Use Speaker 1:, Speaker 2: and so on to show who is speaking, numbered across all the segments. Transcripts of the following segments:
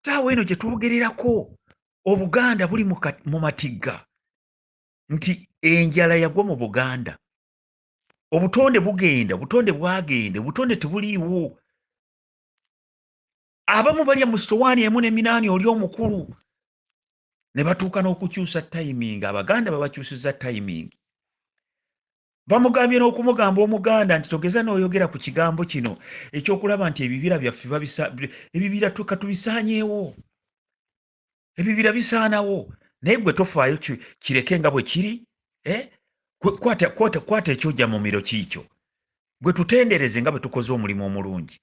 Speaker 1: Saawa eno gye twogererako Obuganda buli mu matigga nti enjala yagwa mu Buganda. Obutonde bugenda, butonde bwagenda, butonde tebuliiwo. Abamu balya mu sowaani emu ne minaani oli omukulu ne batuuka n'okukyusa timing. Abaganda babakyusizza timing. Bamugambye n'okumugamba Omuganda nti togeza n'oyogera ku kigambo kino ekyokulaba nti ebibira byaffe ebibira tubisaanyeewo. Ebibira bisaanawo. Naye gwe tofaayo kireke nga bwe kiri. Kwata ekyojja mu miro kiikyo. Gwe tutendereze nga bwe tukoze omulimu omulungi.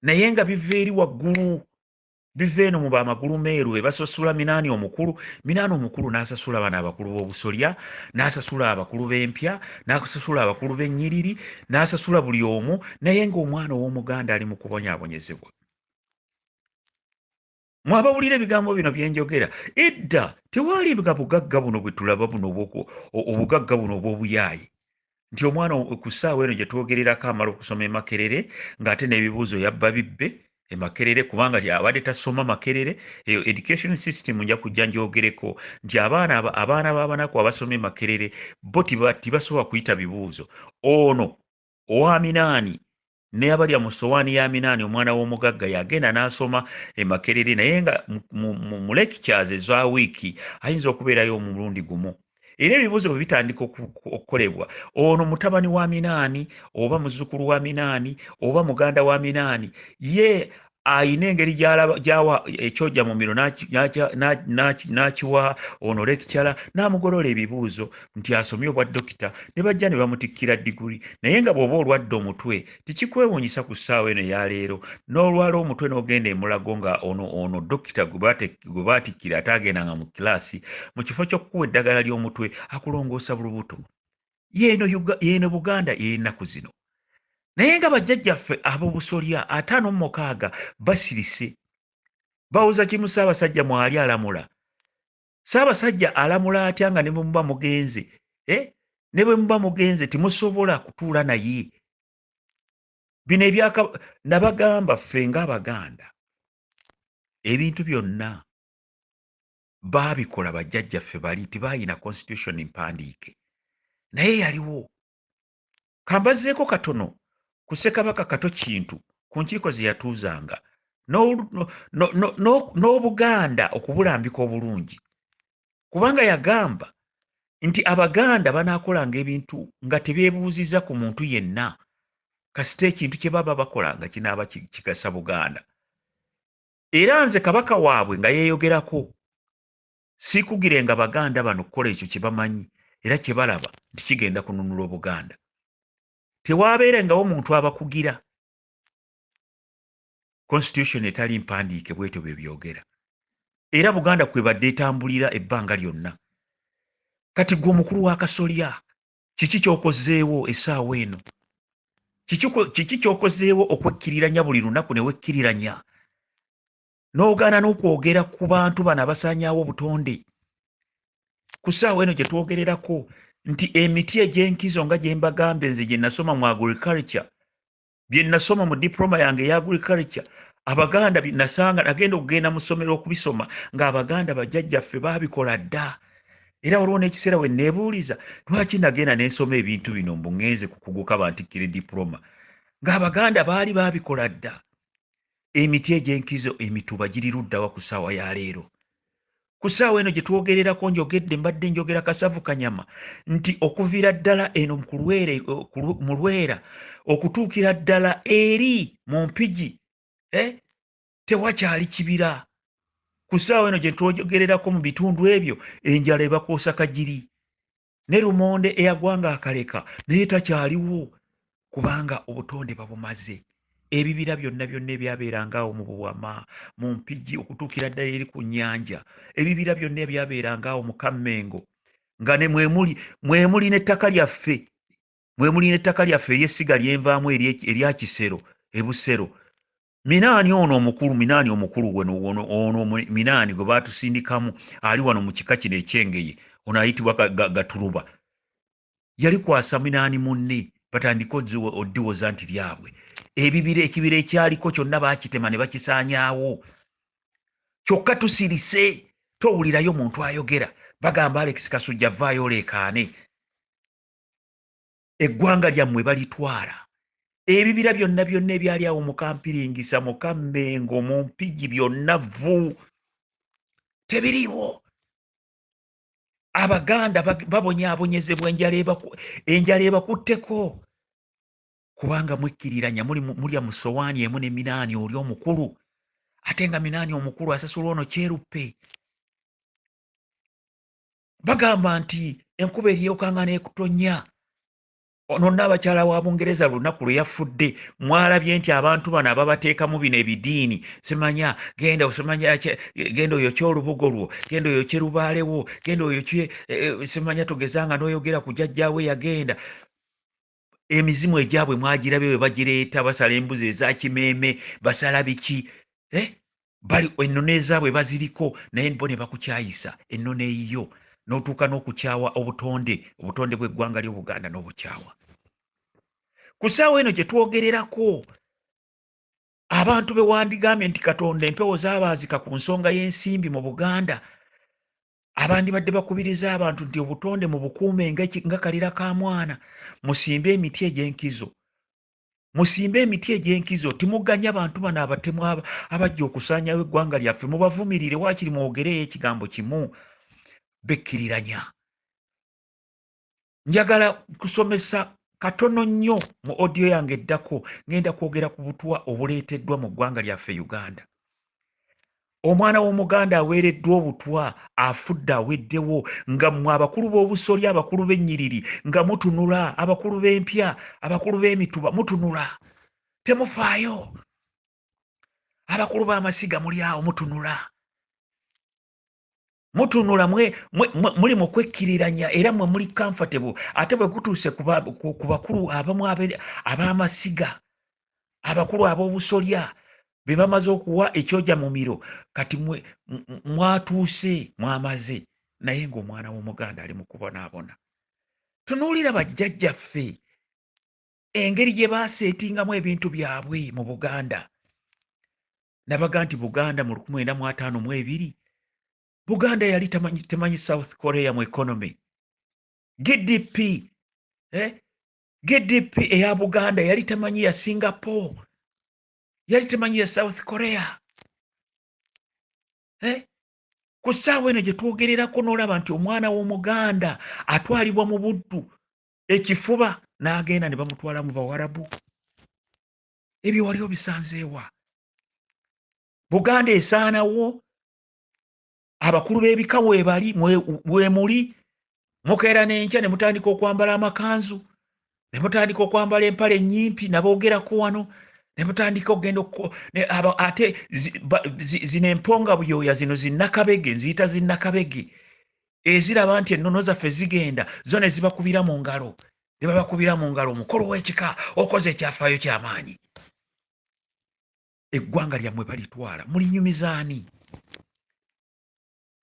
Speaker 1: Naye nga biva eri waggulu, biva eno mu bamagulu meeru ebasasula minaani omukulu, minaani omukulu n'asasula bano abakulu b'obusolya, n'asasula abakulu b'empya, n'asasula abakulu b'ennyiriri, n'asasula buli omu, naye ng'omwana ow'Omuganda ali mu kubonyaabonyezebwa. Mwabawulira ebigambo bino bye njogera. Edda tewaali bugagga buno bwe tulaba buno obugagga buno obw'obuyaaye. Nti omwana ku ssaawa eno gye twogererako amala okusoma e Makerere ng'ate n'ebibuuzo yabba bibbe e Makerere kubanga abadde tasoma Makerere. Eyo education system nja kujja njogereko nti abaana b'abanaku abasoma e Makerere bo tibasobola kuyita bibuuzo. Ono owa minaani ne abalya mu sowaani ya minaani omwana w'omugagga yagenda n'asoma e Makerere naye nga mu lectures eza wiiki ayinza okubeerayo omulundi gumu. Era ebibuuzo bwe bitandika okukolebwa, ono mutabani wa minaani oba muzzukulu wa minaani oba muganda wa minaani ye ayina engeri gy'awa ekyojja mu miro n'akiwa ono lecturer n'amugolola ebibuuzo nti asomye obwa dokita ne bajja ne bamutikkira diguli. Naye nga bw'oba olwadde omutwe tekikwewuunyisa ku ssaawa eno eya leero n'olwala omutwe n'ogenda emulago nga ono dokita gwe baatikkira ataagendanga mu kilaasi mu kifo ky'okukuwa eddagala ly'omutwe akulongoosa bulubuto. Yeeno Buganda y'ennaku zino. Naye nga bajjajjaffe ab'obusolya 56 basirise. Bawuza kimu Ssaabasajja mwali alamula. Ssaabasajja alamula atya nga ne bwe muba mugenze? Ne bwe muba mugenze temusobola kutuula naye. Bino nabagamba ffe ng'Abaganda ebintu byonna baabikola bajjajjaffe bali tebaayina constitution mpandiike. Naye yaliwo. Kambazzeeko katono ku Ssekabaka Kato Kintu ku nkiiko ze yatuuzanga n'Obuganda okubulambika obulungi. Kubanga yagamba nti Abaganda banaakolanga ebintu nga tebeebuuzizza ku muntu yenna kasita ekintu kye baba bakolanga kinaaba kigasa Buganda. Era nze kabaka waabwe nga yeeyogerako siikugirenga Baganda bano kukola ekyo kye bamanyi era kye balaba nti kigenda kununula Obuganda. Tewaabeerengawo muntu abakugira. Constitution etali mpandiike bwetyo bwe byogera. Era Buganda kwe badde etambulira ebbanga lyonna. Kati gwe omukulu wa kasolya kiki ky'okozeewo essaawa eno? Kiki ky'okozeewo okwekkiriranya buli lunaku ne wekkiririranya? N'ogaana n'okwogera ku bantu bano abasaanyaawo obutonde. Ku ssaawa eno gye twogererako nti emiti egy'enkizo nga gye mbagambe nze gye nasoma mu agriculture, bye nasoma mu diploma yange eya agriculture, Abaganda nasanga nagenda okugenda mu ssomero okubisoma ng'Abaganda bajjajjaffe baabikola dda. Era waliwo n'ekiseera we neebuuliza lwaki nagenda n'ensoma ebintu bino mbu ŋŋenze ku kuguka bantikkire diploma ng'Abaganda baali baabikola dda. Emiti egy'enkizo emituba giri luddawa ku ssaawa ya leero? Ku ssaawa eno gye twogererako mbadde njogera Kasavu Kanyama nti okuviira ddala eno mu Lwera okutuukira ddala eri mu Mpigi tewakyali kibira. Ku ssaawa eno gye twogererako mu bitundu ebyo enjala ebakoosa kagiri. Ne Lumonde eyagwanga akaleka naye takyaliwo kubanga obutonde babumaze. Ebibira byonna ebyabeerangaawo mu Buwama, mu Mpigi okutuukira ddala eri ku nnyanja, ebibira byonna ebyabeerangaawo mu Kammengo nga ne mwemuli n'ettaka lyaffe ery'essiga lyenvaamu erya Kisero, Ebusero. Minaani ono omukulu ono Minaani gwe baatusindikamu ali wano mu kika kino ekyengeye, ono ayitibwa Gatuluba. Yali kwasa Minaani munne batandika oddiwoza nti lyabwe. Ekibira ekyaliko kyonna baakitema ne bakisaanyaawo. kyokka tusirise towulirayo muntu ayogera bagamba Alex Kassujja vaayo olekaane eggwanga lyammwe balitwala ebibira byonna ebyali awo mu Kampiringisa mu Kammengo mu Mpigi byonna vvu tebiriwo Abaganda babonyaabonyezebwa enjala ebakutteko kubanga mwekkiriranya mulya mu sowaani emu ne minaani oli omukulu ate nga minaani omukulu asasula ono kyeruppe bagamba nti enkuba eryokanga n'ekutonya ono n'abakyala wa Bungereza lunaku lwe yafudde mwalabye nti abantu bano ababateekamu bino ebidiini simanya genda oyo kyolubugo lwo genda oyo kyerubaalewo genda oyo simanya togezanga n'oyogera ku jjajjaawe yagenda emizimu egyabwe mwagirabye bwe bagireeta basala embuzi eza kimeeme basala biki bali ennono ezaabwe baziriko naye bo ne bakukyayisa ennono eyiyo n'otuuka n'okukyawa obutonde bw'eggwanga ly'Obuganda n'obukyawa ku ssaawa eno gye twogererako abantu be wandigambye nti Katonda empewo zaabaazika ku nsonga y'ensimbi mu Buganda abandibadde bakubiriza abantu nti obutonde mu bukuume nga kalira ka mwana musimbe emiti egy'enkizo timuganya abantu bano abatemu abajja okusaanyawo eggwanga lyaffe mubavumirire waakiri mwogereyo ekigambo kimu bekkiriranya njagala kusomesa katono nnyo mu audio yange eddako ngenda kwogera ku butwa obuleeteddwa mu ggwanga lyaffe Uganda omwana w'Omuganda aweereddwa obutwa afudde aweddewo nga mmwe abakulu b'obusolya abakulu b'ennyiriri nga mutunula abakulu b'empya abakulu b'emituba mutunula temufaayo abakulu b'amasiga muli awo mutunula muli mu kwekkiriranya era mwe muli comfortable ate bwe kutuuse ku bakulu abamu ab'amasiga abakulu ab'obusolya be bamaze okuwa ekyoja mu miro kati mwatuuse mwamaze naye ng'omwana w'Omuganda ali mu kubonaabona tunuulira bajjajjaffe engeri gye baaseetingamu ebintu byabwe mu Buganda nabaga nti Buganda mu 1952 Buganda yali temanyi South Korea mu economy GDP eya Buganda yali temanyi ya Singapore yali temanyi ya South Korea ku ssaawa eno gye twogererako n'olaba nti omwana w'Omuganda atwalibwa mu buddu ekifuba n'agenda ne bamutwala mu Bawarabu ebyo wali obisanzeewa Buganda esaanawo abakulu b'ebika we muli mukeera n'enkya ne mutandika okwambala amakanzu ne mutandika okwambala empale ennyimpi naboogerako wano ne mutandika okugenda ate zino emponga byoya zino zinnakabege nziyita zinnakabege eziraba nti ennono zaffe zigenda zo ne zibakubira mu ngalo ne babakubira mu ngalo omukolo w'ekika okoze ekyafaayo ky'amaanyi eggwanga lyammwe balitwala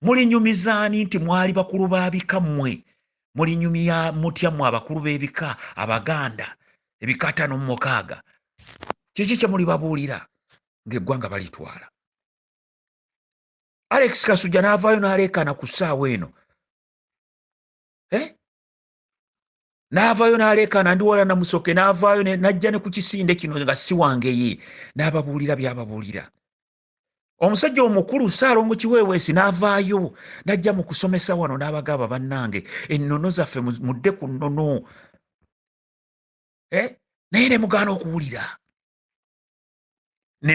Speaker 1: mulinyumizaani nti mwali bakulu ba bika mmwe mulinyumya mutya mmwe abakulu b'ebika Abaganda ebika 56 kiki kye muli babuulira ng'eggwanga balitwala Alex Kassujja n'avaayo n'aleekaana ku ssaawa eno n'avaayo n'aleekaana ndi wala namusoke n'avaayo n'ajja ne ku kisinde kino nga si wange ye n'ababuulira by'ababuulira omusajja omukulu Ssaalongo Kiweeweesi n'avaayo n'ajja mu kusomesa wano n'abagamba bannange ennono zaffe mudde ku nnono naye ne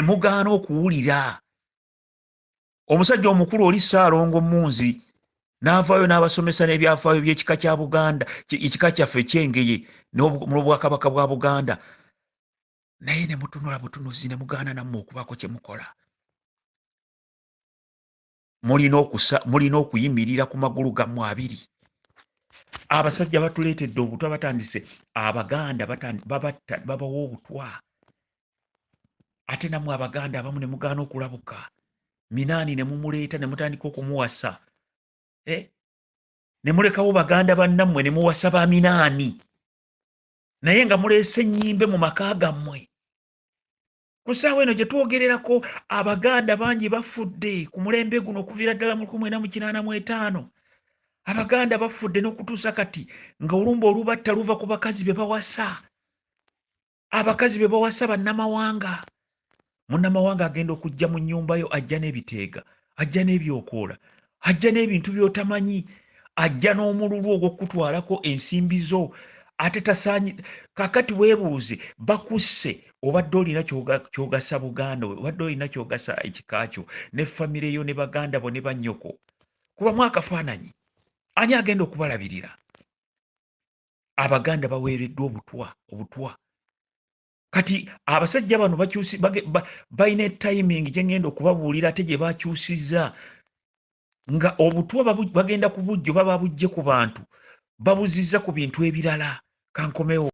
Speaker 1: mugaana okuwulira omusajja omukulu oli Ssaalongo Munzi n'avaayo n'abasomesa n'ebyafaayo by'ekika kya Buganda ekika kyaffe ekyengeye n'obwakabaka bwa Buganda naye ne mutunula butunuzi ne mugaana nammwe okubako kye mukola mulina okuyimirira ku magulu gammwe abiri abasajja batuleetedde obutwa batandise Abaganda babawa obutwa ate nammwe Abaganda abamu ne mugaana okulabuka minaani ne mumuleeta ne mutandika okumuwasa ne mulekawo Baganda bannammwe ne muwasa ba minaani naye nga muleese ennyimbe mu maka gammwe ku ssaawa eno gye twogererako abaganda bangi bafudde ku mulembe guno okuviira ddala mu 1985 abaganda bafudde n'okutuusa kati nga olumba olubatta luva ku bakazi be bawasa abakazi be bawasa bannamawanga munnamawanga agenda okujja mu nnyumba yo ajja n'ebiteega ajja n'ebyokoola ajja n'ebintu by'otamanyi ajja n'omululu ogw'okutwalako ensimbi zo ate tasaanyi kakati weebuuze bakusse obadde olina ky'ogasa Buganda obadde olina ky'ogasa ekika kyo ne famire yo ne baganda bo ne bannyoko kubamu akafaananyi ani agenda okubalabirira abaganda baweereddwa obutwa kati abasajja bano balina timing gye ngenda okubabuulira ate gye bakyusizza nga obutwa bagenda ku bujjo baba bujje ku bantu babuzizza ku bintu ebirala kankomewo